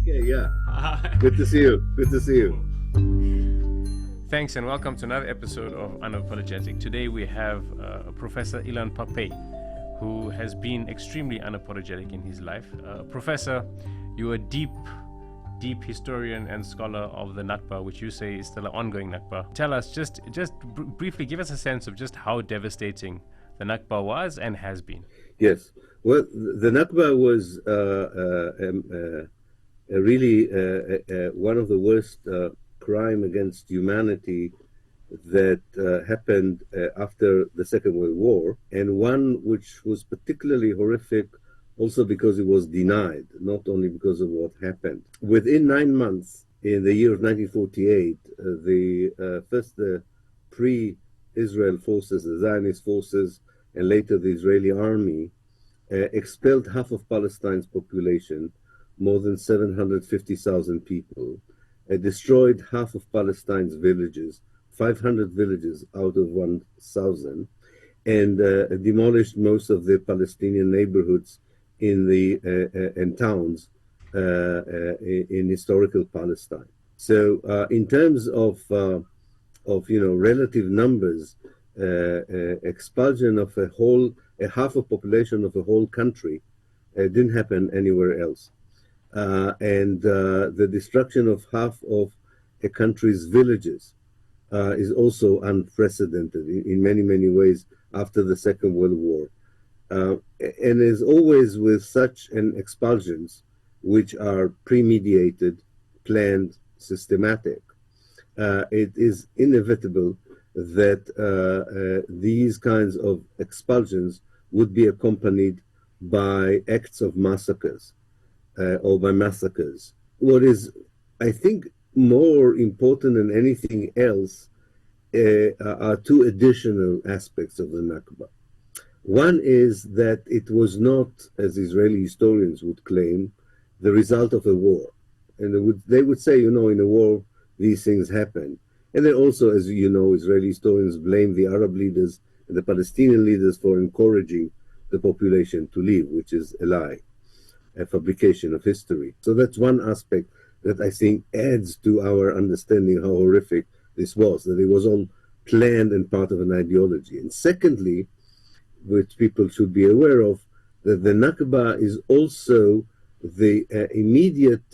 Okay, yeah. Good to see you. Good to see you. Thanks and welcome to another episode of Unapologetic. Today we have Professor Ilan Pappe, who has been extremely unapologetic in his life. Professor, you're a deep historian and scholar of the Nakba, which you say is still an ongoing Nakba. Tell us, just briefly, give us a sense of just how devastating the Nakba was and has been. Yes. Well, the Nakba was really one of the worst crime against humanity that happened after the Second World War, and one which was particularly horrific also because it was denied, not only because of what happened. Within 9 months, in the year of 1948, the pre-Israel forces, the Zionist forces, and later the Israeli army, expelled half of Palestine's population, more than 750,000 people, destroyed half of Palestine's villages, 500 villages out of 1,000, and demolished most of the Palestinian neighborhoods and towns in historical Palestine. So, in terms of relative numbers, expulsion of a half of population of a whole country didn't happen anywhere else. And the destruction of half of a country's villages is also unprecedented in many, many ways after the Second World War. And as always with such an expulsions, which are premeditated, planned, systematic, it is inevitable that these kinds of expulsions would be accompanied by acts of massacres or by massacres. What is, I think, more important than anything else are two additional aspects of the Nakba. One is that it was not, as Israeli historians would claim, the result of a war. And they would say, in a war, these things happen. And then also, as you know, Israeli historians blame the Arab leaders and the Palestinian leaders for encouraging the population to leave, which is a lie, a fabrication of history. So that's one aspect that I think adds to our understanding how horrific this was, that it was all planned and part of an ideology. And secondly, which people should be aware of, that the Nakba is also the immediate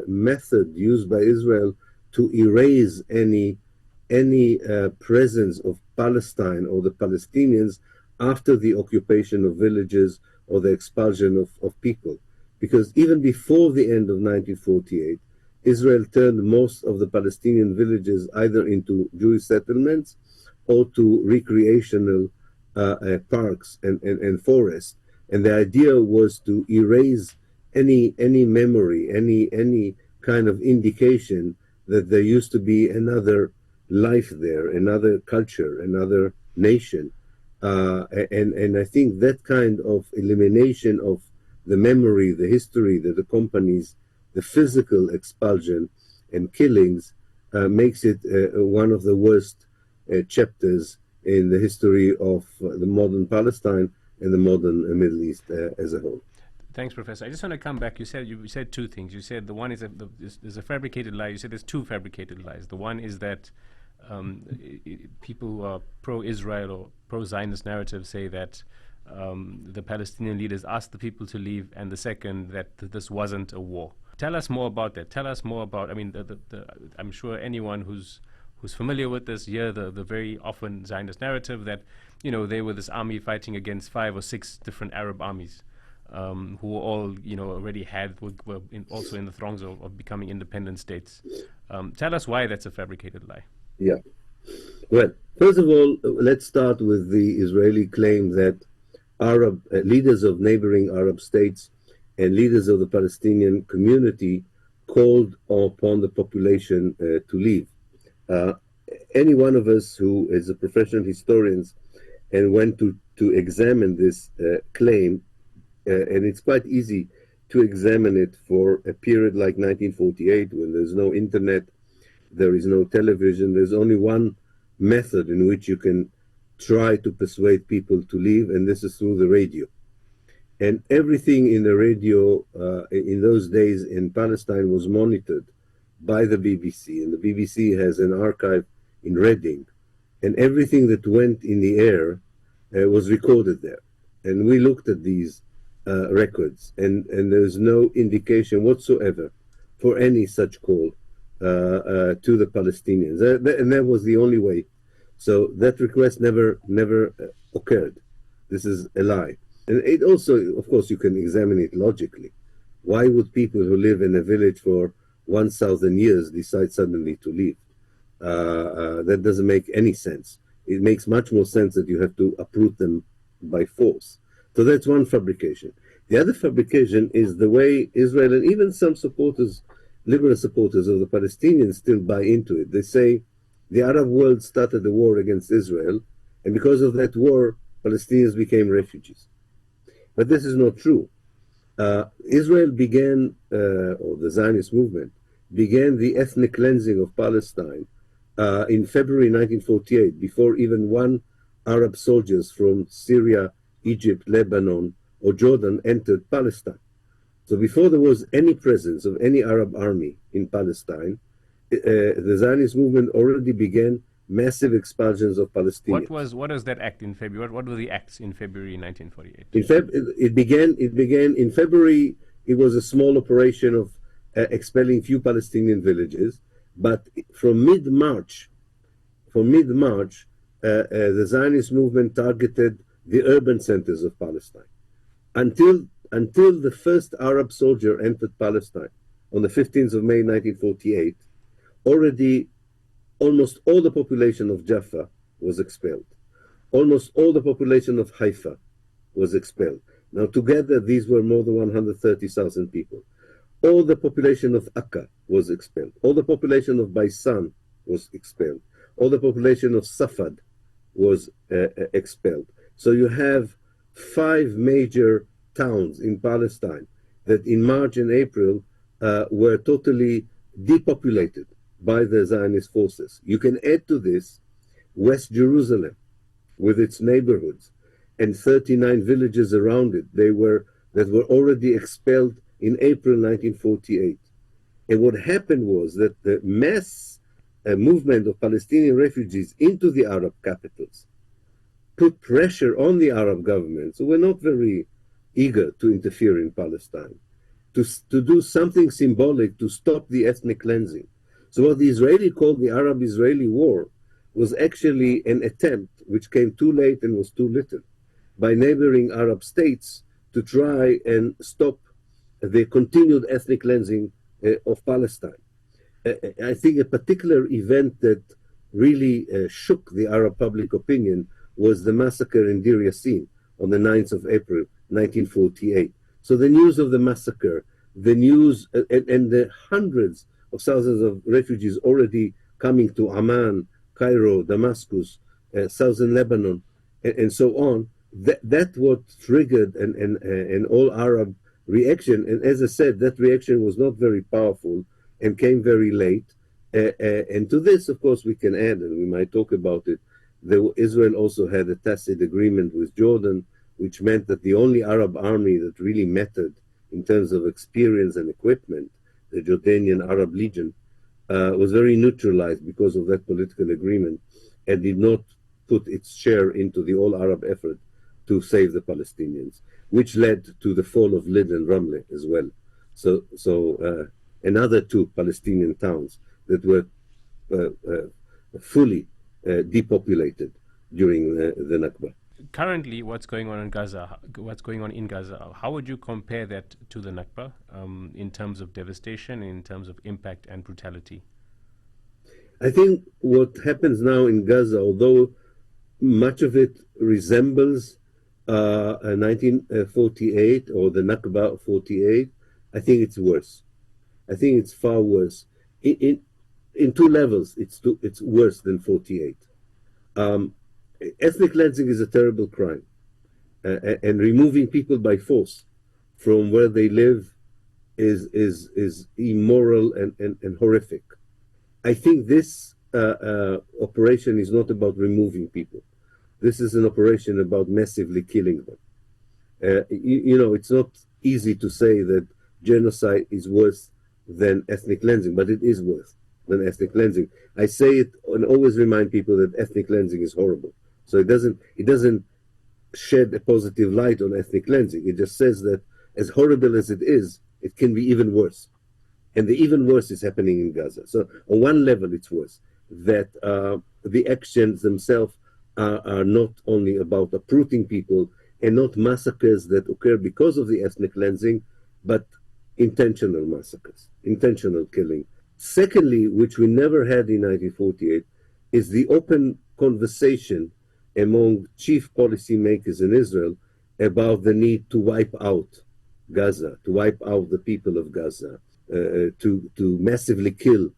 method used by Israel to erase any presence of Palestine or the Palestinians after the occupation of villages or the expulsion of people. Because even before the end of 1948, Israel turned most of the Palestinian villages either into Jewish settlements or to recreational parks and forests. And the idea was to erase any memory, any kind of indication that there used to be another life there, another culture, another nation. And I think that kind of elimination of the memory, the history that accompanies the physical expulsion and killings makes it one of the worst chapters in the history of the modern Palestine and the modern Middle East as a whole. Thanks, Professor. I just want to come back. You said two things. You said the one is there's a fabricated lie. You said there's two fabricated lies. The one is that people who are pro-Israel or pro-Zionist narrative say that the Palestinian leaders asked the people to leave, and the second, that this wasn't a war. Tell us more about that. Tell us more about, I'm sure anyone who's familiar with this hear the very often Zionist narrative that, they were this army fighting against 5 or 6 different Arab armies who were all, already were also in the throngs of becoming independent states. Tell us why that's a fabricated lie. Yeah. Well, first of all, let's start with the Israeli claim that Arab leaders of neighboring Arab states and leaders of the Palestinian community called upon the population to leave. Any one of us who is a professional historian and went to examine this claim, and it's quite easy to examine it for a period like 1948 when there's no internet, there is no television, there's only one method in which you can try to persuade people to leave, and this is through the radio. And everything in the radio in those days in Palestine was monitored by the BBC. And the BBC has an archive in Reading. And everything that went in the air was recorded there. And we looked at these records, and there's no indication whatsoever for any such call to the Palestinians. And that was the only way. So that request never occurred. This is a lie. And it also, of course, you can examine it logically. Why would people who live in a village for 1,000 years decide suddenly to leave? That doesn't make any sense. It makes much more sense that you have to uproot them by force. So that's one fabrication. The other fabrication is the way Israel and even some supporters, liberal supporters of the Palestinians, still buy into it. They say the Arab world started a war against Israel, and because of that war, Palestinians became refugees. But this is not true. Israel began, or the Zionist movement, began the ethnic cleansing of Palestine in February 1948, before even one Arab soldiers from Syria, Egypt, Lebanon, or Jordan entered Palestine. So before there was any presence of any Arab army in Palestine, the Zionist movement already began massive expulsions of Palestinians. What was that act in February? What were the acts in February 1948? It began in February. It was a small operation of expelling few Palestinian villages, but from mid-March, the Zionist movement targeted the urban centers of Palestine until the first Arab soldier entered Palestine on the 15th of May 1948. Already almost all the population of Jaffa was expelled. Almost all the population of Haifa was expelled. Now together these were more than 130,000 people. All the population of Akka was expelled. All the population of Baisan was expelled. All the population of Safad was expelled. So you have 5 major towns in Palestine that in March and April were totally depopulated by the Zionist forces. You can add to this West Jerusalem with its neighborhoods and 39 villages around it that were already expelled in April 1948. And what happened was that the mass movement of Palestinian refugees into the Arab capitals put pressure on the Arab governments, who were not very eager to interfere in Palestine, to do something symbolic to stop the ethnic cleansing. So what the Israeli called the Arab-Israeli War was actually an attempt, which came too late and was too little, by neighboring Arab states to try and stop the continued ethnic cleansing of Palestine. I think a particular event that really shook the Arab public opinion was the massacre in Deir Yassin on the 9th of April 1948. So the news of the massacre, the news and the hundreds of thousands of refugees already coming to Amman, Cairo, Damascus, southern Lebanon, and so on, that what triggered an all-Arab reaction. And as I said, that reaction was not very powerful and came very late. And to this, of course, we can add, and we might talk about it, Israel also had a tacit agreement with Jordan, which meant that the only Arab army that really mattered in terms of experience and equipment, the Jordanian Arab Legion, was very neutralized because of that political agreement and did not put its share into the all-Arab effort to save the Palestinians, which led to the fall of Lid and Ramle as well. So another 2 Palestinian towns that were fully depopulated during the Nakba. Currently, what's going on in Gaza? How would you compare that to the Nakba in terms of devastation, in terms of impact and brutality? I think what happens now in Gaza, although much of it resembles 1948 or the Nakba of 48, I think it's worse. I think it's far worse. In 2 levels, it's worse than 48. Ethnic cleansing is a terrible crime, and removing people by force from where they live is immoral and horrific. I think this operation is not about removing people. This is an operation about massively killing them. It's not easy to say that genocide is worse than ethnic cleansing, but it is worse than ethnic cleansing. I say it and always remind people that ethnic cleansing is horrible. So it doesn't shed a positive light on ethnic cleansing. It just says that as horrible as it is, it can be even worse. And the even worse is happening in Gaza. So on one level, it's worse that the actions themselves are not only about uprooting people and not massacres that occur because of the ethnic cleansing, but intentional massacres, intentional killing. Secondly, which we never had in 1948, is the open conversation among chief policymakers in Israel about the need to wipe out Gaza, to wipe out the people of Gaza, to massively kill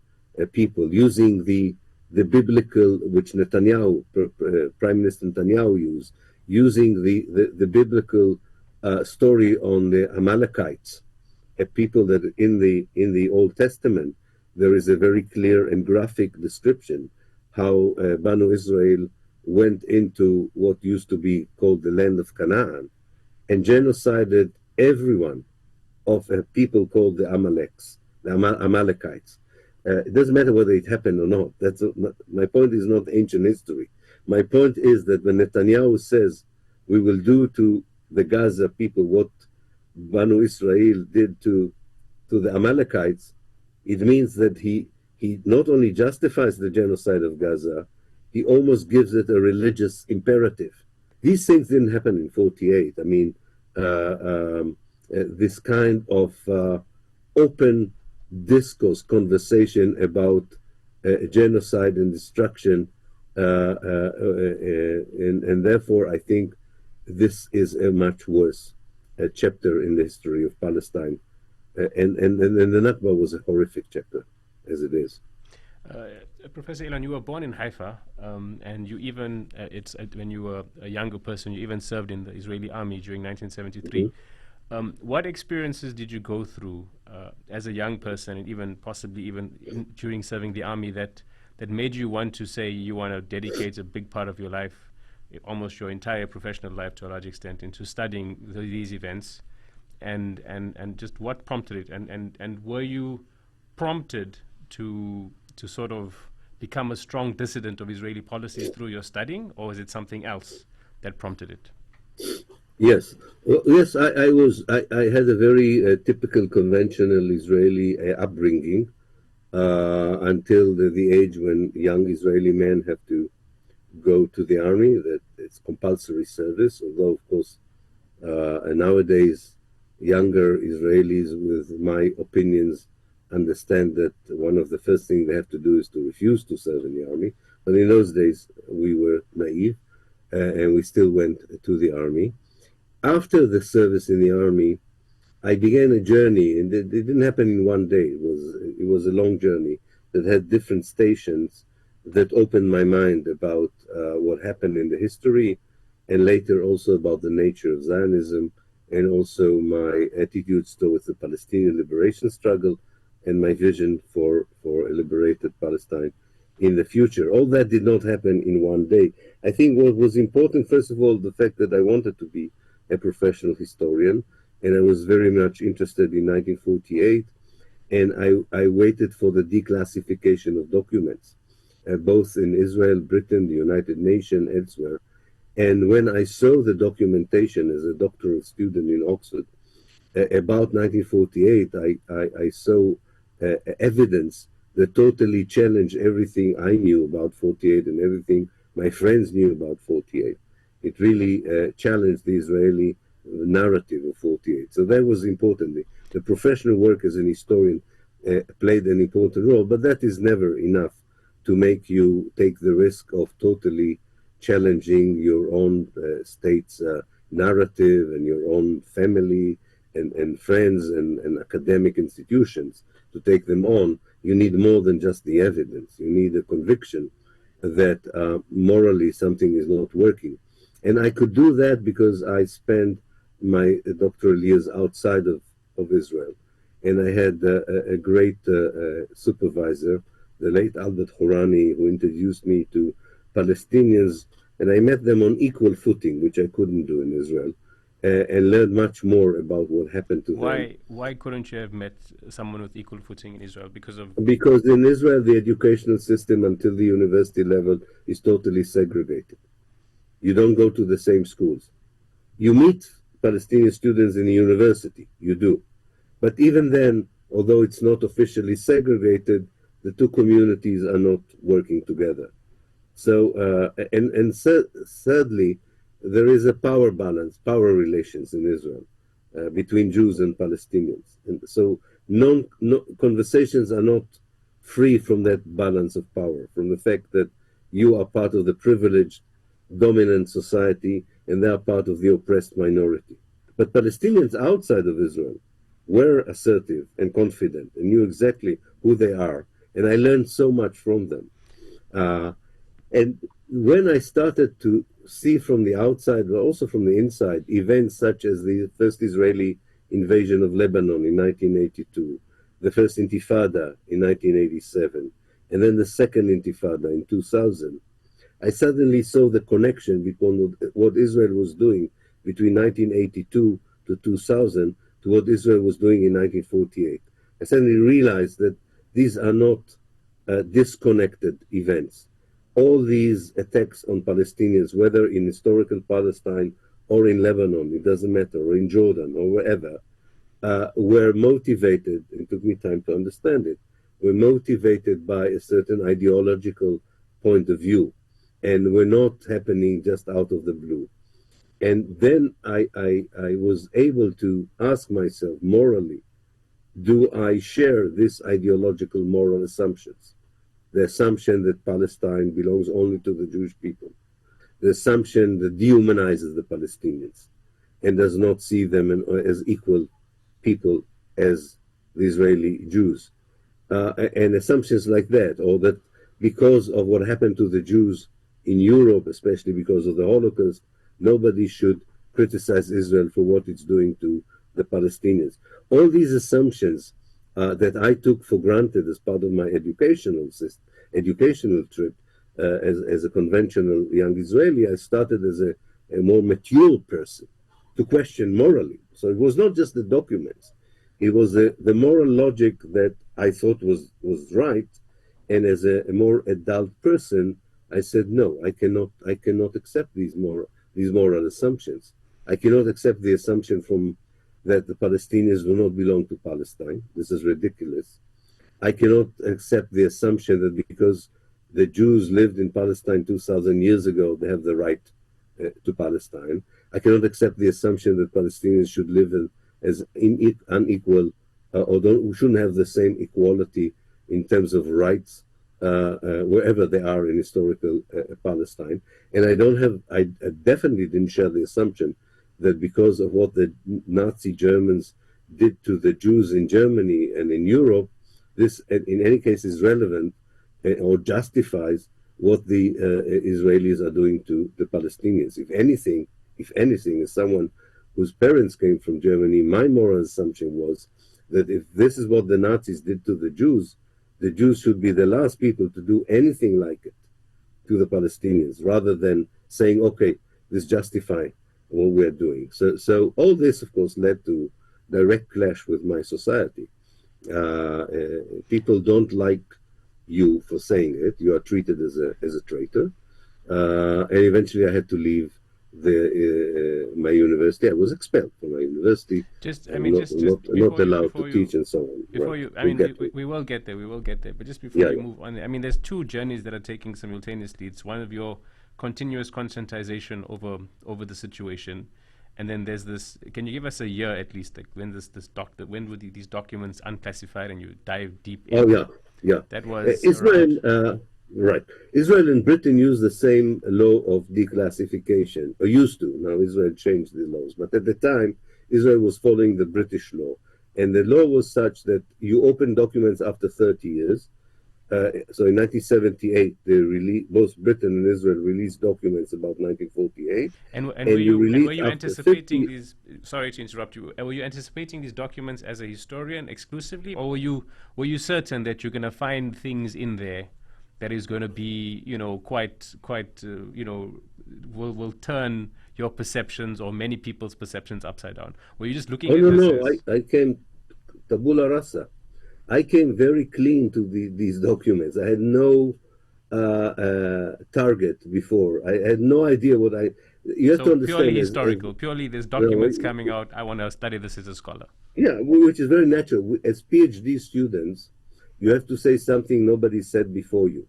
people using the biblical, which Netanyahu, Prime Minister Netanyahu using the biblical story on the Amalekites, people that in the Old Testament there is a very clear and graphic description how Banu Israel went into what used to be called the land of Canaan and genocided everyone of a people called the Amalekites. It doesn't matter whether it happened or not. My point is not ancient history. My point is that when Netanyahu says we will do to the Gaza people what Banu Israel did to the Amalekites, it means that he not only justifies the genocide of Gaza, he almost gives it a religious imperative. These things didn't happen in 48. I mean, this kind of open discourse, conversation about genocide and destruction, and therefore I think this is a much worse chapter in the history of Palestine. And the Nakba was a horrific chapter, as it is. Professor Ilan, you were born in Haifa, and you even, when you were a younger person, you even served in the Israeli army during 1973. What experiences did you go through as a young person, and even possibly during serving the army, that made you want to say you want to dedicate a big part of your life, almost your entire professional life to a large extent, into studying these events, and just what prompted it, and were you prompted to sort of become a strong dissident of Israeli policies through your studying, or is it something else that prompted it? Yes, well, yes, I was. I had a very typical conventional Israeli upbringing until the age when young Israeli men have to go to the army. That it's compulsory service. Although, of course, nowadays younger Israelis, with my opinions, understand that one of the first things they have to do is to refuse to serve in the army. But in those days, we were naive, and we still went to the army. After the service in the army, I began a journey, and it didn't happen in one day. It was a long journey that had different stations that opened my mind about what happened in the history, and later also about the nature of Zionism, and also my attitudes towards the Palestinian liberation struggle, and my vision for a liberated Palestine in the future. All that did not happen in one day. I think what was important, first of all, the fact that I wanted to be a professional historian, and I was very much interested in 1948, and I waited for the declassification of documents, both in Israel, Britain, the United Nations, elsewhere. And when I saw the documentation as a doctoral student in Oxford about 1948, I saw evidence that totally challenged everything I knew about 48 and everything my friends knew about 48. It really challenged the Israeli narrative of 48. So that was important. The professional work as an historian played an important role, but that is never enough to make you take the risk of totally challenging your own state's narrative and your own family and friends and academic institutions. To take them on, you need more than just the evidence. You need a conviction that morally something is not working. And I could do that because I spent my doctoral years outside of Israel. And I had a great supervisor, the late Albert Hourani, who introduced me to Palestinians, and I met them on equal footing, which I couldn't do in Israel. and learned much more about what happened to them. Why couldn't you have met someone with equal footing in Israel? Because of Because in Israel, the educational system until the university level is totally segregated. You don't go to the same schools. You meet Palestinian students in the university, you do. But even then, although it's not officially segregated, the two communities are not working together. So, thirdly, there is a power balance, power relations in Israel between Jews and Palestinians. And so, conversations are not free from that balance of power, from the fact that you are part of the privileged, dominant society and they are part of the oppressed minority. But Palestinians outside of Israel were assertive and confident and knew exactly who they are. And I learned so much from them. And when I started to see from the outside, but also from the inside, events such as the first Israeli invasion of Lebanon in 1982, the first Intifada in 1987, and then the second Intifada in 2000, I suddenly saw the connection between what Israel was doing between 1982 to 2000 to what Israel was doing in 1948. I suddenly realized that these are not disconnected events. All these attacks on Palestinians, whether in historical Palestine or in Lebanon, it doesn't matter, or in Jordan or wherever, were motivated, it took me time to understand it, were motivated by a certain ideological point of view and were not happening just out of the blue. And then I was able to ask myself morally, do I share this ideological moral assumptions? The assumption that Palestine belongs only to the Jewish people, the assumption that dehumanizes the Palestinians and does not see them as equal people as the Israeli Jews, and assumptions like that, or that because of what happened to the Jews in Europe, especially because of the Holocaust, nobody should criticize Israel for what it's doing to the Palestinians. All these assumptions that I took for granted as part of my educational trip as a conventional young Israeli, I started as a more mature person to question morally. So it was not just the documents. It was the moral logic that I thought was right. And as a more adult person, I said, no, I cannot accept these moral assumptions. I cannot accept the assumption that the Palestinians do not belong to Palestine. This is ridiculous. I cannot accept the assumption that because the Jews lived in Palestine 2,000 years ago, they have the right to Palestine. I cannot accept the assumption that Palestinians should live as unequal or shouldn't have the same equality in terms of rights wherever they are in historical Palestine. And I definitely didn't share the assumption that because of what the Nazi Germans did to the Jews in Germany and in Europe, this in any case is relevant or justifies what the Israelis are doing to the Palestinians. If anything, as someone whose parents came from Germany, my moral assumption was that if this is what the Nazis did to the Jews should be the last people to do anything like it to the Palestinians, rather than saying, okay, this justifies what we're doing. So all this, of course, led to direct clash with my society. People don't like you for saying it. You are treated as a traitor. And eventually I had to leave my university. I was expelled from my university. Not allowed to teach and so on. Before you, I mean, we will get there. We will get there. But just before you move on, I mean, there's two journeys that are taking simultaneously. It's one of your continuous conscientization over the situation, and then there's this. Can you give us a year at least, like when when were these documents unclassified and you dive deep in? Oh yeah. That was Israel. Right. Israel and Britain use the same law of declassification, or used to. Now Israel changed the laws, but at the time, Israel was following the British law. And the law was such that you open documents after 30 years. So in 1978, both Britain and Israel released documents about 1948. And were you anticipating these? Sorry to interrupt you. Were you anticipating these documents as a historian exclusively, or were you certain that you're going to find things in there that is going to be, quite, will turn your perceptions or many people's perceptions upside down? Were you just looking Oh, at no, this no. as I came tabula rasa. I came very clean to these documents. I had no target before. I had no idea what I. You have to so purely understand, as historical? Purely, there's you documents know, coming out. I want to study this as a scholar. yeah, which is very natural. As PhD students, you have to say something nobody said before you.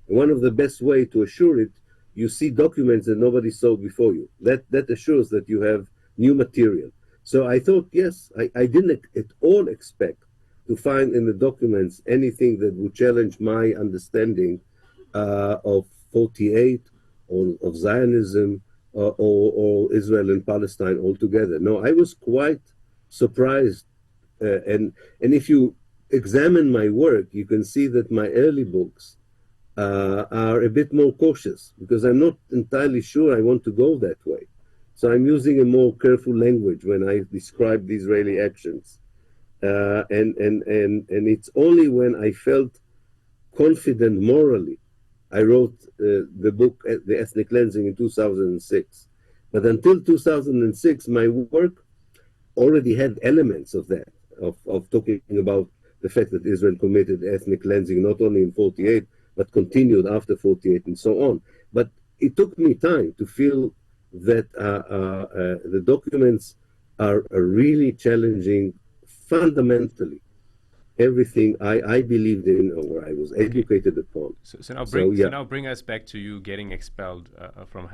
And one of the best way to assure it, you see documents that nobody saw before you. That assures that you have new material. So I thought, yes, I didn't at all expect to find in the documents anything that would challenge my understanding of 48 or of Zionism or Israel and Palestine altogether. No, I was quite surprised. And if you examine my work, you can see that my early books are a bit more cautious because I'm not entirely sure I want to go that way. So I'm using a more careful language when I describe the Israeli actions. And it's only when I felt confident morally I wrote the book, The Ethnic Cleansing, in 2006. But until 2006, my work already had elements of that, of talking about the fact that Israel committed ethnic cleansing not only in 48, but continued after 48 and so on. But it took me time to feel that the documents are really challenging fundamentally everything I believed in or I was Okay. educated upon. So now So yeah, bring us back to you getting expelled from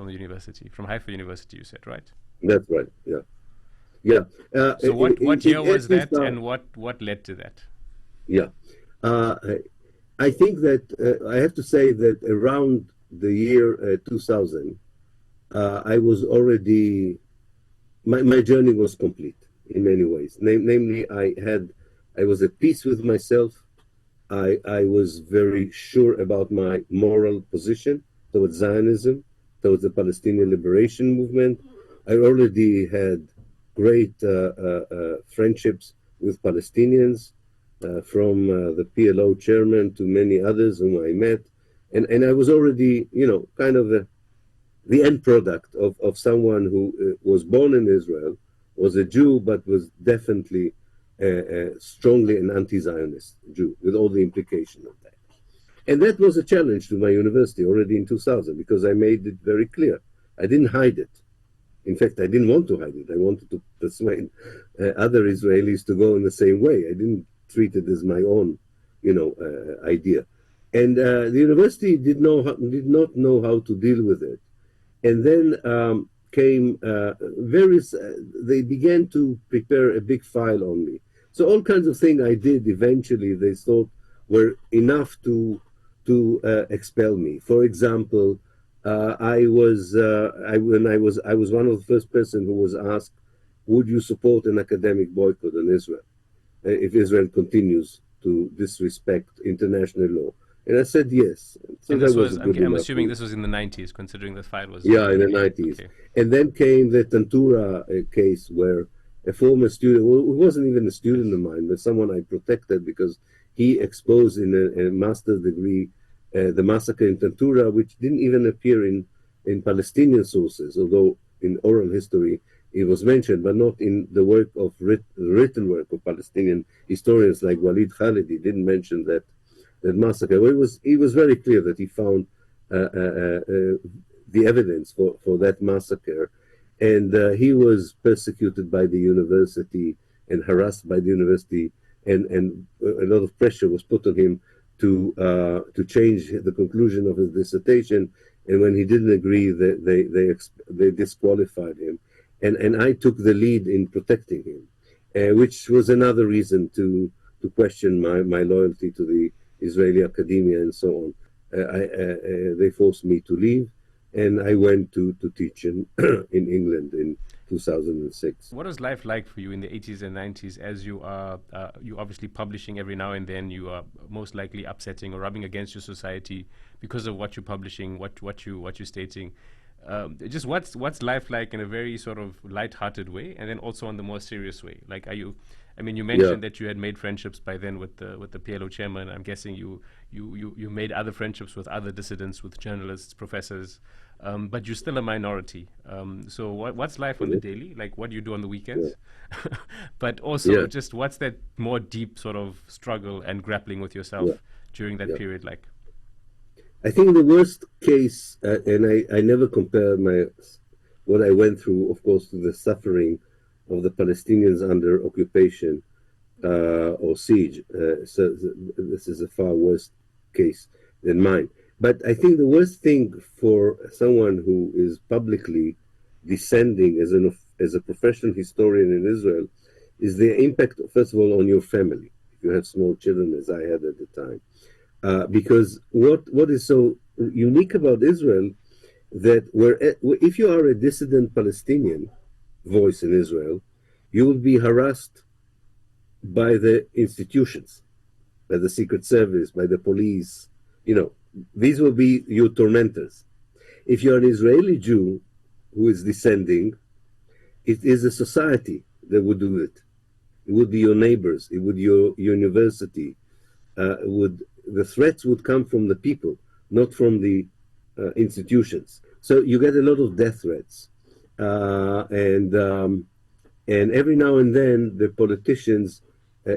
the university, from Haifa University. You said, right? that's right. Yeah, yeah. So what year It was actually that, started. and what led to that? Yeah. Uh, I think that I have to say that around the year 2000, I was already, my journey was complete in many ways. Namely, I was at peace with myself. I was very sure about my moral position towards Zionism, towards the Palestinian liberation movement. I already had great friendships with Palestinians, from the PLO chairman to many others whom I met. And I was already, kind of the end product of someone who was born in Israel, was a Jew, but was definitely strongly an anti-Zionist Jew, with all the implication of that. And that was a challenge to my university already in 2000, because I made it very clear. I didn't hide it. In fact, I didn't want to hide it. I wanted to persuade other Israelis to go in the same way. I didn't treat it as my own, idea. And the university did not know how to deal with it. And then came various, they began to prepare a big file on me. So all kinds of things I did eventually, they thought were enough to expel me. For example, I was one of the first person who was asked, would you support an academic boycott on Israel if Israel continues to disrespect international law? And I said yes. So And that this was was, a good I'm enough assuming reason. this was in the 90s, considering the fight was Yeah, in the in 90s. okay. And then came the Tantura case where a former student, well, who wasn't even a student Yes. of mine, but someone I protected because he exposed in a master's degree the massacre in Tantura, which didn't even appear in Palestinian sources, although in oral history it was mentioned, but not in the work of written work of Palestinian historians like Walid Khalidi didn't mention that massacre. Well, it was very clear that he found the evidence for that massacre. And he was persecuted by the university and harassed by the university, and a lot of pressure was put on him to change the conclusion of his dissertation. And when he didn't agree, they disqualified him. And I took the lead in protecting him, which was another reason to question my loyalty to the Israeli academia and so on. They forced me to leave, and I went to teach in England in 2006. What was life like for you in the 80s and 90s, as you obviously publishing every now and then? You are most likely upsetting or rubbing against your society because of what you're publishing, what you're stating. Just what's life like in a very sort of light-hearted way, and then also on the more serious way? Like, I mean, you Yeah. mentioned that you had made friendships by then with the PLO chairman. I'm guessing you made other friendships with other dissidents, with journalists, professors, but you're still a minority. So what's life on the Mhm. daily? Like, what do you do on the Yeah. weekends? But also, Yeah. just what's that more deep sort of struggle and grappling with Yeah. yourself during that Yeah. period like? I think the worst case, and I never compare what I went through, of course, to the suffering of the Palestinians under occupation or siege. This is a far worse case than mine. But I think the worst thing for someone who is publicly descending as a professional historian in Israel is the impact, first of all, on your family. If you have small children, as I had at the time, because what is so unique about Israel that if you are a dissident Palestinian voice in Israel, you will be harassed by the institutions, by the Secret Service, by the police. You know, these will be your tormentors. If you're an Israeli Jew who is descending, it is a society that would do it. It would be your neighbors. It would be your university. Would the threats would come from the people, not from the institutions. So you get a lot of death threats, and every now and then the politicians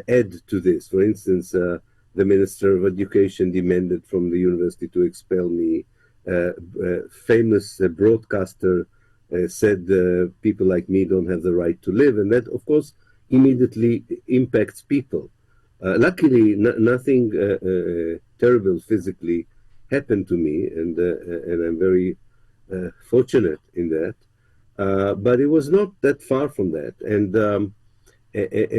add to this. For instance, the Minister of Education demanded from the university to expel me. Famous broadcaster said people like me don't have the right to live, and that, of course, immediately impacts people. Luckily, nothing terrible physically happened to me, and I'm very fortunate in that. But it was not that far from that, and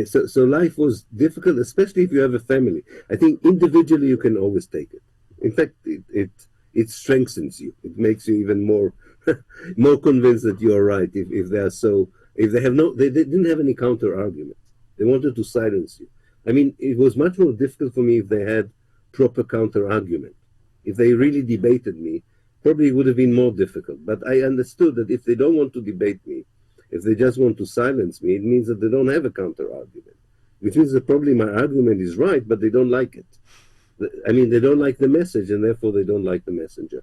so life was difficult, especially if you have a family. I think individually you can always take it. In fact, it strengthens you. It makes you even more more convinced that you are right. If they are so, if they have no, they didn't have any counter arguments. They wanted to silence you. I mean, it was much more difficult for me if they had proper counter argument. If they really debated me, probably it would have been more difficult. But I understood that if they don't want to debate me, if they just want to silence me, it means that they don't have a counter argument, which means that probably my argument is right, but they don't like it. I mean, they don't like the message, and therefore they don't like the messenger.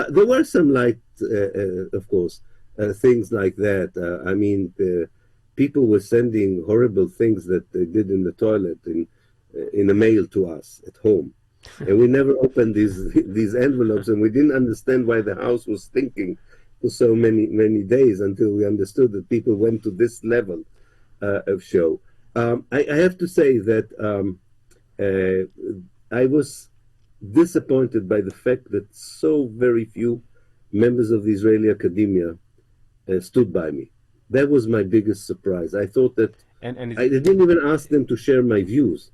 There were some light, of course, things like that. I mean, people were sending horrible things that they did in the toilet in a mail to us at home, and we never opened these envelopes, and we didn't understand why the house was stinking for so many days until we understood that people went to this level of show. I have to say that uh, I was disappointed by the fact that so very few members of the Israeli academia stood by me. That was my biggest surprise. I thought that And I didn't even ask them to share my views,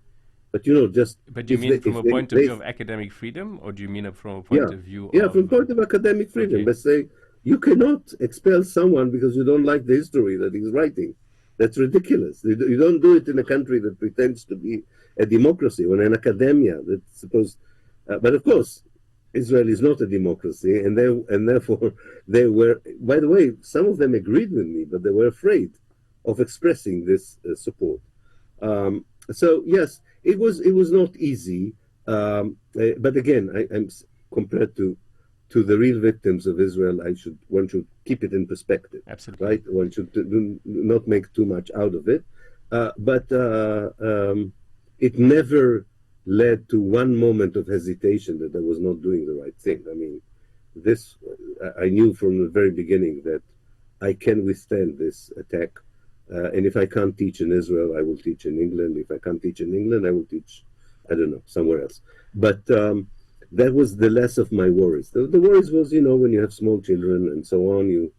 but just but do you mean from if a point of they view of academic freedom, or do you mean it from a point yeah, of view yeah, of from point of academic freedom, okay, but say you cannot expel someone because you don't like the history that he's writing. That's ridiculous. You don't do it in a country that pretends to be a democracy or an academia that's supposed. But of course, Israel is not a democracy, and therefore they were. By the way, some of them agreed with me, but they were afraid of expressing this support. So yes, it was not easy, but again, I'm compared to the real victims of Israel. One should keep it in perspective, absolutely. right? One should not make too much out of it, but it never led to one moment of hesitation that I was not doing the right thing. I mean, this I knew from the very beginning that I can withstand this attack. And if I can't teach in Israel, I will teach in England. If I can't teach in England, I will teach, I don't know, somewhere else. But that was the less of my worries. The worries was, when you have small children and so on, you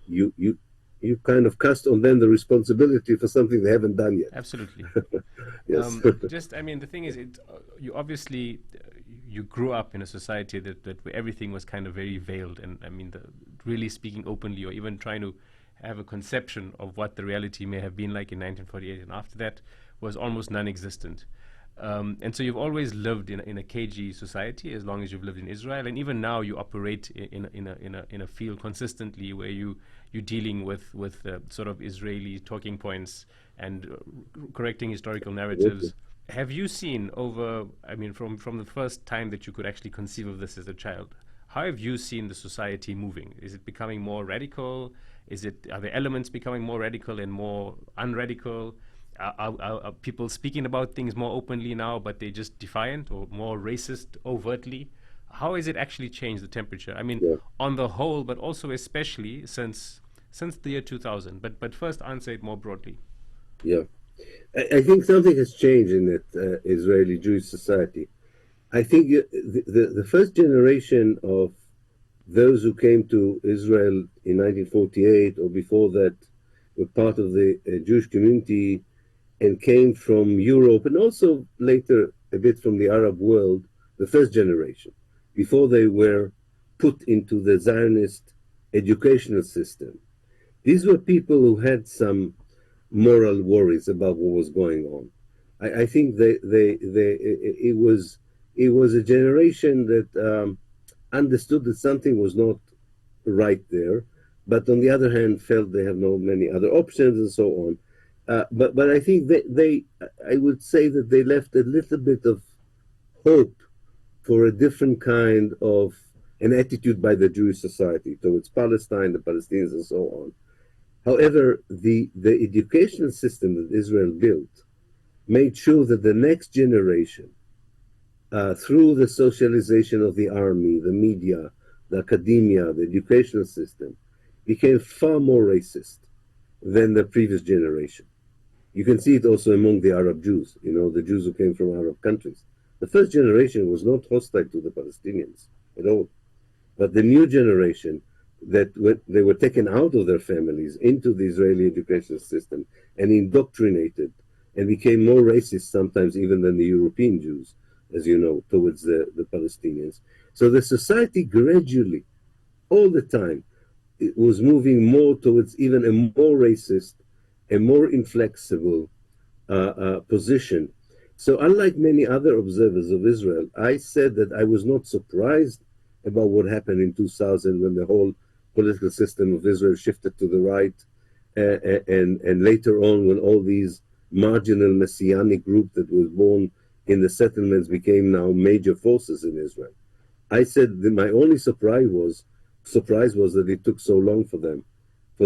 you you kind of cast on them the responsibility for something they haven't done yet. Absolutely. Yes. Just, I mean, the thing is, you obviously you grew up in a society that where everything was kind of very veiled, and I mean, really speaking openly, or even trying to have a conception of what the reality may have been like in 1948, and after that was almost non-existent. And so you've always lived in a cagey society as long as you've lived in Israel, and even now you operate in a field consistently where you're dealing with sort of Israeli talking points and correcting historical narratives. Have you seen over, I mean, from the first time that you could actually conceive of this as a child, how have you seen the society moving? Is it becoming more radical? Are the elements becoming more radical and more unradical? Are people speaking about things more openly now, but they're just defiant or more racist overtly? How has it actually changed the temperature? I mean, Yeah, on the whole, but also especially since the year 2000. But first, answer it more broadly. yeah. I think something has changed in that Israeli Jewish society. I think the first generation of those who came to Israel in 1948 or before that were part of the Jewish community and came from Europe and also later a bit from the Arab world, the first generation, before they were put into the Zionist educational system. These were people who had some moral worries about what was going on. I think it was a generation that understood that something was not right there, but on the other hand felt they have no many other options and so on. But I think I would say that they left a little bit of hope for a different kind of an attitude by the Jewish society towards Palestine, the Palestinians, and so on. However, the educational system that Israel built made sure that the next generation, through the socialization of the army, the media, the academia, the educational system, became far more racist than the previous generation. You can see it also among the Arab Jews, the Jews who came from Arab countries. The first generation was not hostile to the Palestinians at all. But the new generation, that they were taken out of their families into the Israeli education system and indoctrinated and became more racist sometimes even than the European Jews, as you know, towards the Palestinians. So the society gradually, all the time, it was moving more towards even a more racist, a more inflexible position. So unlike many other observers of Israel, I said that I was not surprised about what happened in 2000 when the whole political system of Israel shifted to the right, and later on when all these marginal messianic group that was born in the settlements became now major forces in Israel. I said that my only surprise was that it took so long for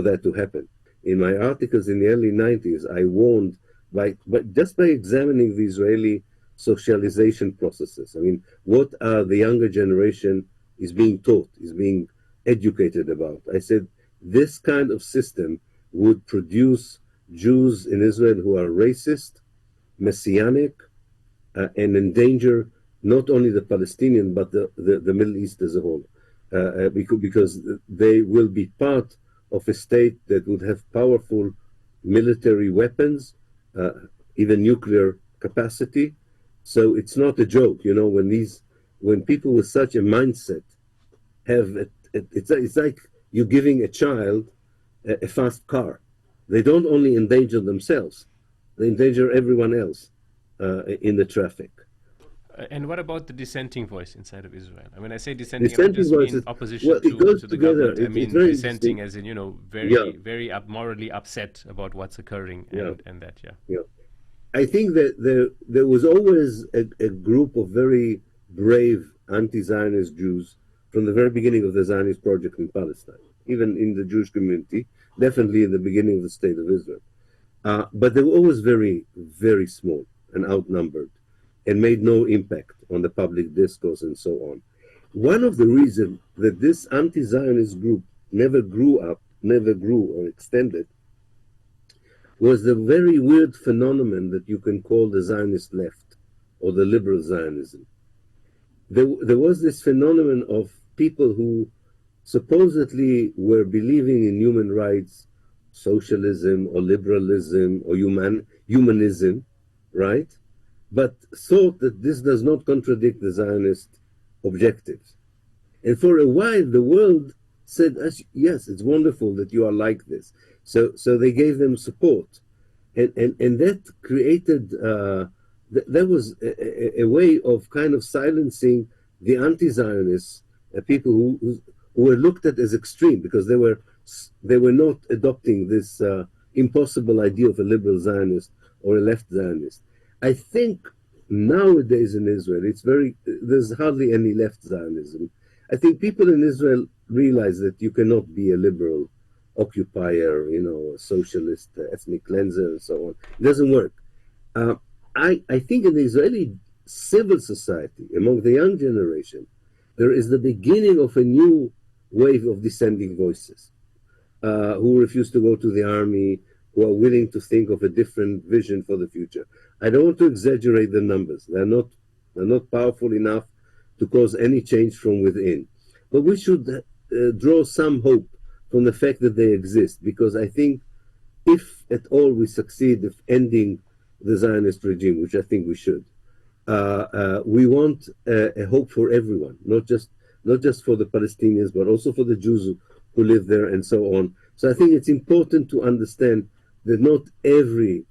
that to happen. In my articles in the early 90s, I warned but just by examining the Israeli socialization processes. I mean, what are the younger generation is being taught, is being educated about? I said this kind of system would produce Jews in Israel who are racist, messianic, and endanger not only the Palestinian but the Middle East as a whole, because they will be part of a state that would have powerful military weapons, even nuclear capacity. So it's not a joke, when people with such a mindset it's like you giving a child a fast car. They don't only endanger themselves, they endanger everyone else in the traffic. And what about the dissenting voice inside of Israel? I mean, I say dissenting, I don't Dissenting just mean voices, opposition well, it goes to the together. government. I It's mean very dissenting interesting. as in, Yeah, very morally upset about what's occurring yeah, and that, yeah. yeah. I think that there was always a group of very brave anti-Zionist Jews from the very beginning of the Zionist project in Palestine, even in the Jewish community, definitely in the beginning of the state of Israel. But they were always very, very small and outnumbered and made no impact on the public discourse and so on. One of the reasons that this anti-Zionist group never grew or extended, was the very weird phenomenon that you can call the Zionist left or the liberal Zionism. There was this phenomenon of people who supposedly were believing in human rights, socialism or liberalism or humanism, right? But thought that this does not contradict the Zionist objectives. And for a while, the world said, yes, it's wonderful that you are like this. So they gave them support. And that created That was a way of kind of silencing the anti-Zionists, people who were looked at as extreme because they were not adopting this impossible idea of a liberal Zionist or a left Zionist. I think nowadays in Israel, there's hardly any left Zionism. I think people in Israel realize that you cannot be a liberal occupier, a socialist, ethnic cleanser, and so on. It doesn't work. Uh, I think in the Israeli civil society, among the young generation, there is the beginning of a new wave of dissenting voices who refuse to go to the army, who are willing to think of a different vision for the future. I don't want to exaggerate the numbers. They're not powerful enough to cause any change from within. But we should draw some hope from the fact that they exist, because I think if at all we succeed of ending the Zionist regime, which I think we should, we want a hope for everyone, not just for the Palestinians, but also for the Jews who live there and so on. So I think it's important to understand that not every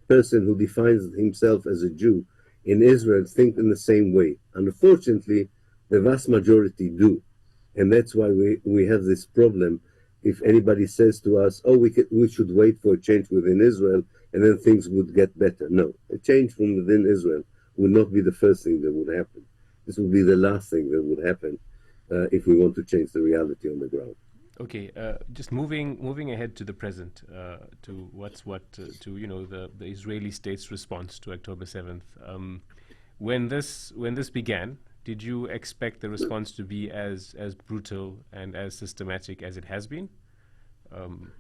person who defines himself as a Jew in Israel think in the same way. Unfortunately, the vast majority do. And that's why we have this problem. If anybody says to us, oh, we should wait for a change within Israel and then things would get better. No, a change from within Israel would not be the first thing that would happen. This would be the last thing that would happen if we want to change the reality on the ground. Okay, just moving ahead to the present, to the Israeli state's response to October 7th. When this began, did you expect the response to be as brutal and as systematic as it has been?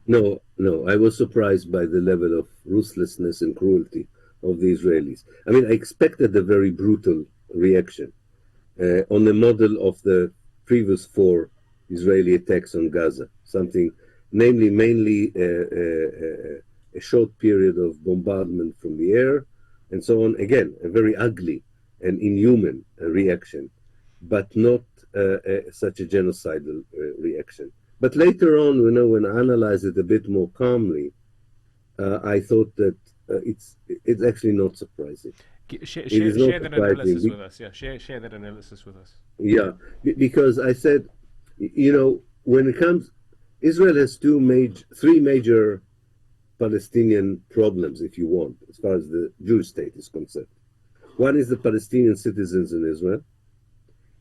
No. I was surprised by the level of ruthlessness and cruelty of the Israelis. I mean, I expected a very brutal reaction on the model of the previous 4 Israeli attacks on Gaza, mainly a short period of bombardment from the air and so on. Again, a very ugly and inhuman reaction, but not such a genocidal reaction. But later on, when I analyze it a bit more calmly, I thought that it's actually not surprising. Share that analysis with us. Yeah, share that analysis with us. Yeah, because I said, when it comes, Israel has 3 major Palestinian problems, if you want, as far as the Jewish state is concerned. One is the Palestinian citizens in Israel,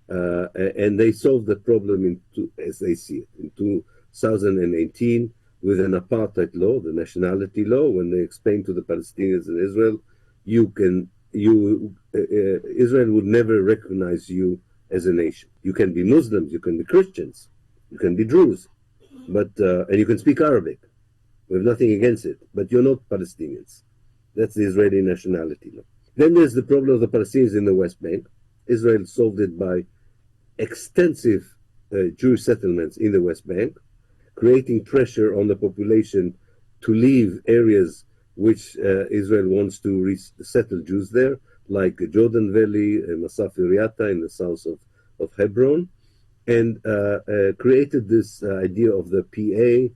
and they solved the problem as they see it, in 2018 with an apartheid law, the nationality law, when they explained to the Palestinians in Israel, Israel would never recognize you as a nation. You can be Muslims, you can be Christians, you can be Druze, and you can speak Arabic. We have nothing against it, but you're not Palestinians. That's the Israeli nationality law. Then there's the problem of the Palestinians in the West Bank. Israel solved it by extensive Jewish settlements in the West Bank, creating pressure on the population to leave areas which Israel wants to resettle Jews there, like Jordan Valley, Masaf Iriata in the south of Hebron, and created this idea of the PA,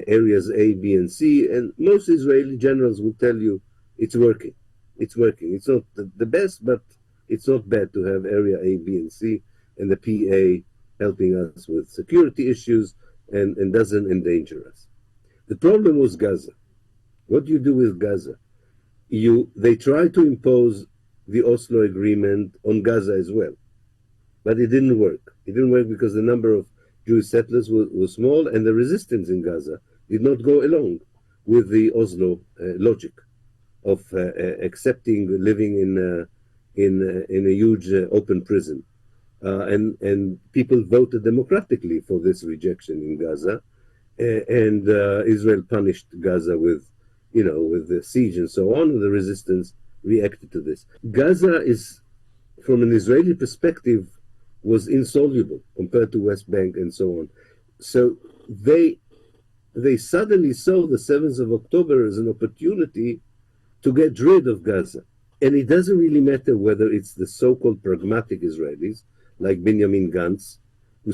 areas A, B, and C. And most Israeli generals will tell you it's working. It's working. It's not the best, but it's not bad to have area A, B, and C, and the PA helping us with security issues and doesn't endanger us. The problem was Gaza. What do you do with Gaza? They tried to impose the Oslo agreement on Gaza as well, but it didn't work. It didn't work because the number of Jewish settlers was small, and the resistance in Gaza did not go along with the Oslo logic of accepting living in a huge open prison, and people voted democratically for this rejection in Gaza, and Israel punished Gaza with the siege and so on, and the resistance reacted to this. Gaza is, from an Israeli perspective, was insoluble compared to West Bank and so on. So they suddenly saw the 7th of October as an opportunity to get rid of Gaza. And it doesn't really matter whether it's the so-called pragmatic Israelis, like Benjamin Gantz, who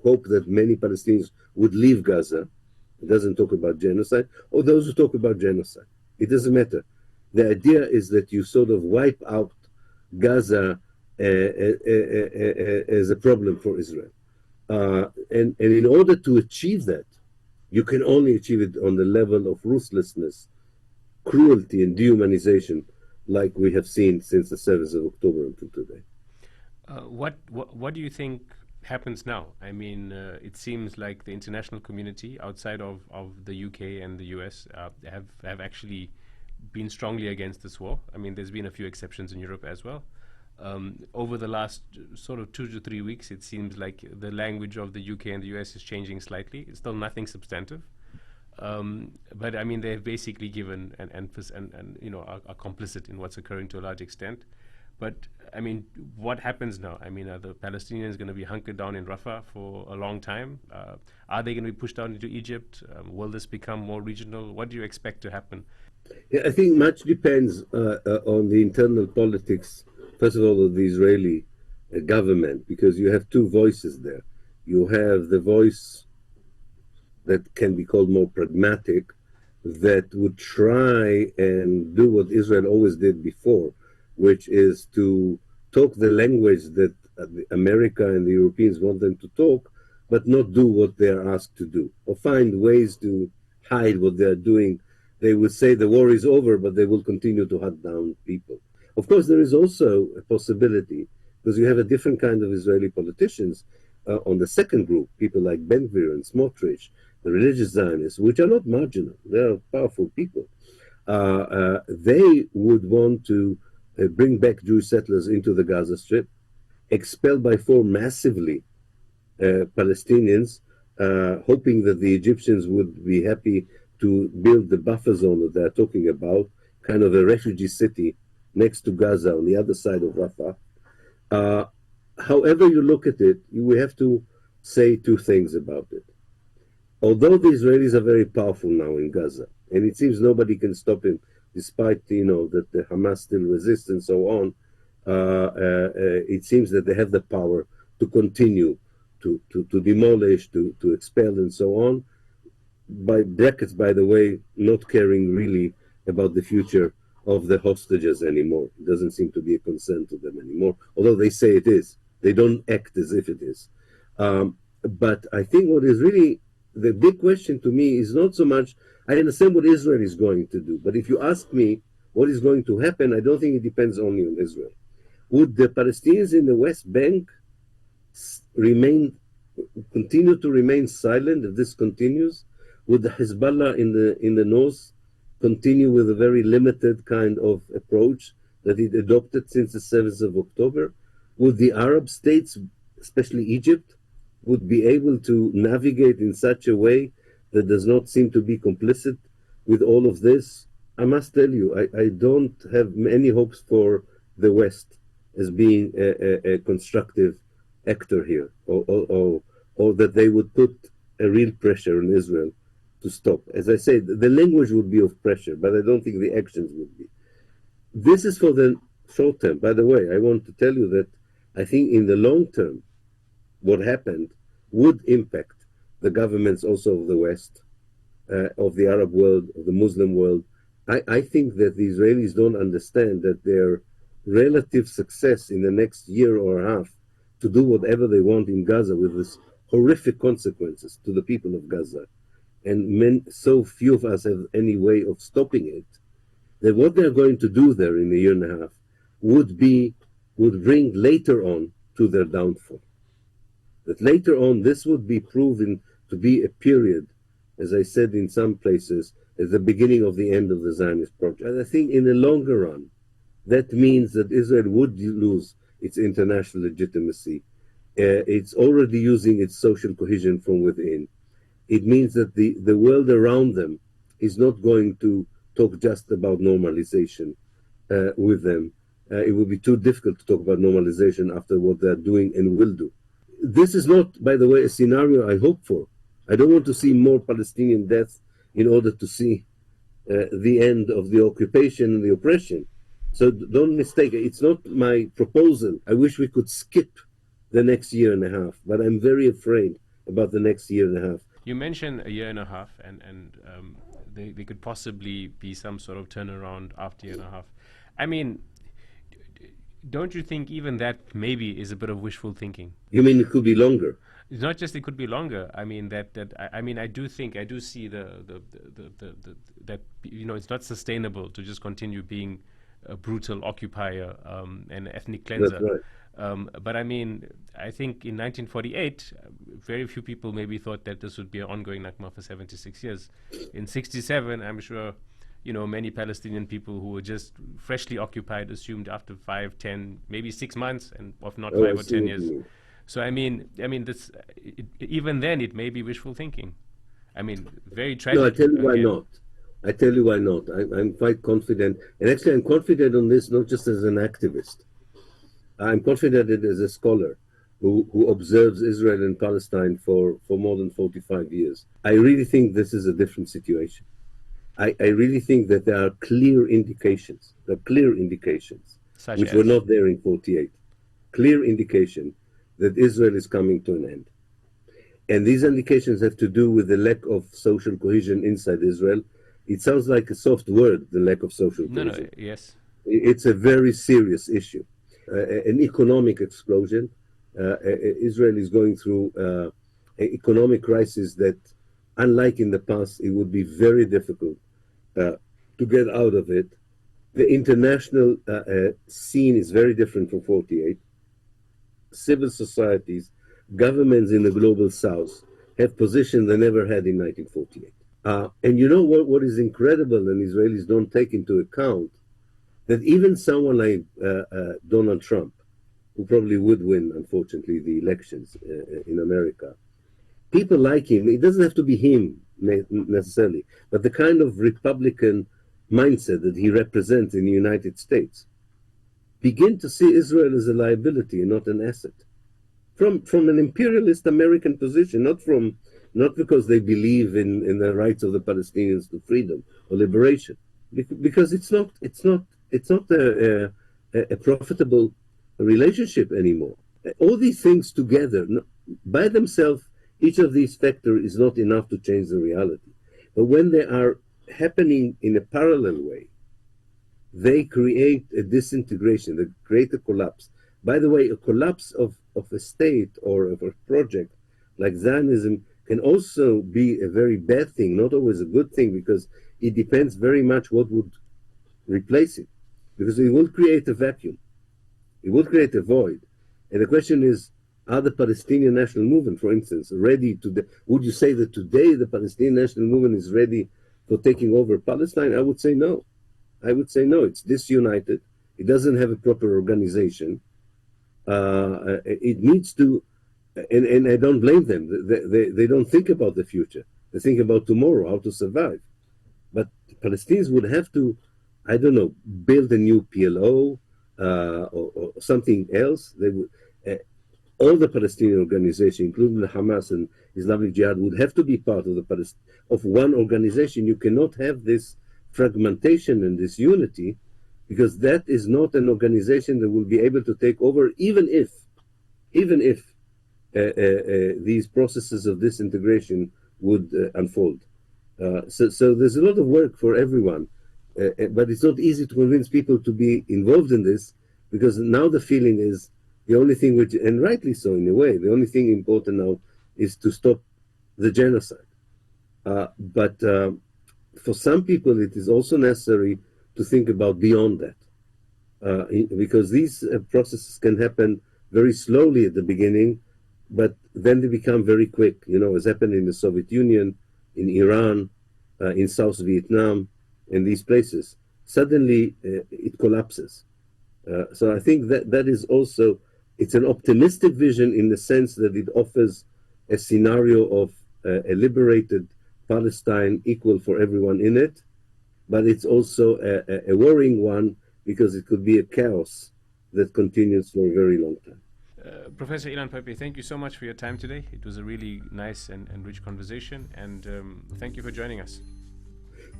hope that many Palestinians would leave Gaza. It doesn't talk about genocide, or those who talk about genocide. It doesn't matter. The idea is that you sort of wipe out Gaza as a problem for Israel. And in order to achieve that, you can only achieve it on the level of ruthlessness, cruelty, and dehumanization, like we have seen since the 7th of October until today. What do you think happens now? I mean, it seems like the international community outside of the UK and the US have actually been strongly against this war. I mean, there's been a few exceptions in Europe as well. Over the last sort of 2 to 3 weeks, it seems like the language of the UK and the US is changing slightly. It's still nothing substantive. But I mean, they've basically given an emphasis and you know, are complicit in what's occurring to a large extent. But I mean, what happens now? I mean, are the Palestinians going to be hunkered down in Rafah for a long time? Are they going to be pushed out into Egypt? Will this become more regional? What do you expect to happen? Yeah, I think much depends on the internal politics, first of all, of the Israeli government, because you have two voices there. You have the voice that can be called more pragmatic, that would try and do what Israel always did before, which is to talk the language that America and the Europeans want them to talk, but not do what they are asked to do, or find ways to hide what they are doing. They will say the war is over, but they will continue to hunt down people. Of course, there is also a possibility, because you have a different kind of Israeli politicians on the second group, people like Ben-Gvir and Smotrich, the religious Zionists, which are not marginal, they are powerful people. They would want to bring back Jewish settlers into the Gaza Strip, expel by force massively Palestinians, hoping that the Egyptians would be happy to build the buffer zone that they're talking about, kind of a refugee city next to Gaza on the other side of Rafah. However you look at it, we have to say two things about it. Although the Israelis are very powerful now in Gaza, and it seems nobody can stop him, despite that the Hamas still resists and so on, it seems that they have the power to continue to demolish, to expel, and so on. By brackets, by the way, not caring really about the future of the hostages anymore. It doesn't seem to be a concern to them anymore, although they say it is. They don't act as if it is. But I think what is really the big question to me is not so much, I understand what Israel is going to do, but if you ask me what is going to happen, I don't think it depends only on Israel. Would the Palestinians in the West Bank continue to remain silent if this continues? Would the Hezbollah in the north continue with a very limited kind of approach that it adopted since the 7th of October? Would the Arab states, especially Egypt, would be able to navigate in such a way that does not seem to be complicit with all of this? I must tell you, I don't have any hopes for the West as being a constructive actor here, or that they would put a real pressure on Israel to stop. As I say, the language would be of pressure, but I don't think the actions would be. This is for the short term. By the way, I want to tell you that I think in the long term, what happened would impact the governments also of the West, of the Arab world, of the Muslim world. I think that the Israelis don't understand that their relative success in the next year or a half to do whatever they want in Gaza with this horrific consequences to the people of Gaza, and so few of us have any way of stopping it, that what they're going to do there in a year and a half would bring later on to their downfall. That later on, this would be proven to be a period, as I said in some places, as the beginning of the end of the Zionist project. And I think in the longer run, that means that Israel would lose its international legitimacy. It's already using its social cohesion from within. It means that the world around them is not going to talk just about normalization with them. It would be too difficult to talk about normalization after what they're doing and will do. This is not, by the way, a scenario I hope for. I don't want to see more Palestinian deaths in order to see the end of the occupation and the oppression. So don't mistake it. It's not my proposal. I wish we could skip the next year and a half, but I'm very afraid about the next year and a half. You mentioned a year and a half, and there could possibly be some sort of turnaround after a year and a half. I mean, don't you think even that maybe is a bit of wishful thinking? You mean it could be longer? It's not just it could be longer. I mean I mean I do see that it's not sustainable to just continue being a brutal occupier and ethnic That's cleanser. right. But I mean, I think in 1948, very few people maybe thought that this would be an ongoing Nakba for 76 years. In 67, I'm sure, many Palestinian people who were just freshly occupied assumed after 5, 10, maybe 6 months, and if not Oh, I 5 or see 10 what you years. mean. So this even then it may be wishful thinking. I mean, very No, I tragic tell you why again. not. I tell you why not. I'm quite confident. And actually, I'm confident on this not just as an activist. I'm confident as a scholar who observes Israel and Palestine for more than 45 years. I really think this is a different situation. I really think that there are clear indications, Such which were as. not there in 48, clear indication that Israel is coming to an end. And these indications have to do with the lack of social cohesion inside Israel. It sounds like a soft word, the lack of social No, no, cohesion. yes. It's a very serious issue. An economic explosion. Israel is going through an economic crisis that, unlike in the past, it would be very difficult to get out of it. The international scene is very different from 48. Civil societies, governments in the global south have positions they never had in 1948. And you know what is incredible and Israelis don't take into account? That even someone like Donald Trump, who probably would win, unfortunately, the elections in America, people like him, it doesn't have to be him necessarily, but the kind of Republican mindset that he represents in the United States, begin to see Israel as a liability and not an asset. From an imperialist American position, not because they believe in the rights of the Palestinians to freedom or liberation, because it's not a profitable relationship anymore. All these things together, by themselves, each of these factors is not enough to change the reality. But when they are happening in a parallel way, they create a disintegration, they create a collapse. By the way, a collapse of a state or of a project like Zionism can also be a very bad thing, not always a good thing, because it depends very much what would replace it. Because it will create a vacuum, it will create a void. And the question is, are the Palestinian National Movement, for instance, ready to? Would you say that today the Palestinian National Movement is ready for taking over Palestine? I would say no. I would say no. It's disunited. It doesn't have a proper organization. It needs to, and I don't blame them. They don't think about the future. They think about tomorrow, how to survive. But Palestinians would have to, I don't know, build a new PLO or something else. They would. All the Palestinian organizations, including the Hamas and Islamic Jihad, would have to be part of one organization. You cannot have this fragmentation and this unity, because that is not an organization that will be able to take over, even if these processes of disintegration would unfold. So there's a lot of work for everyone, but it's not easy to convince people to be involved in this, because now the feeling is the only thing which, and rightly so in a way, the only thing important now is to stop the genocide. But for some people, it is also necessary to think about beyond that, because these processes can happen very slowly at the beginning, but then they become very quick. As happened in the Soviet Union, in Iran, in South Vietnam, in these places. Suddenly, it collapses. So I think that is also, it's an optimistic vision in the sense that it offers a scenario of a liberated Palestine equal for everyone in it, but it's also a worrying one, because it could be a chaos that continues for a very long time. Professor Ilan Pappe, thank you so much for your time today. It was a really nice and rich conversation, and thank you for joining us.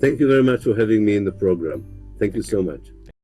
Thank you very much for having me in the program. Thank you Thank you. so much.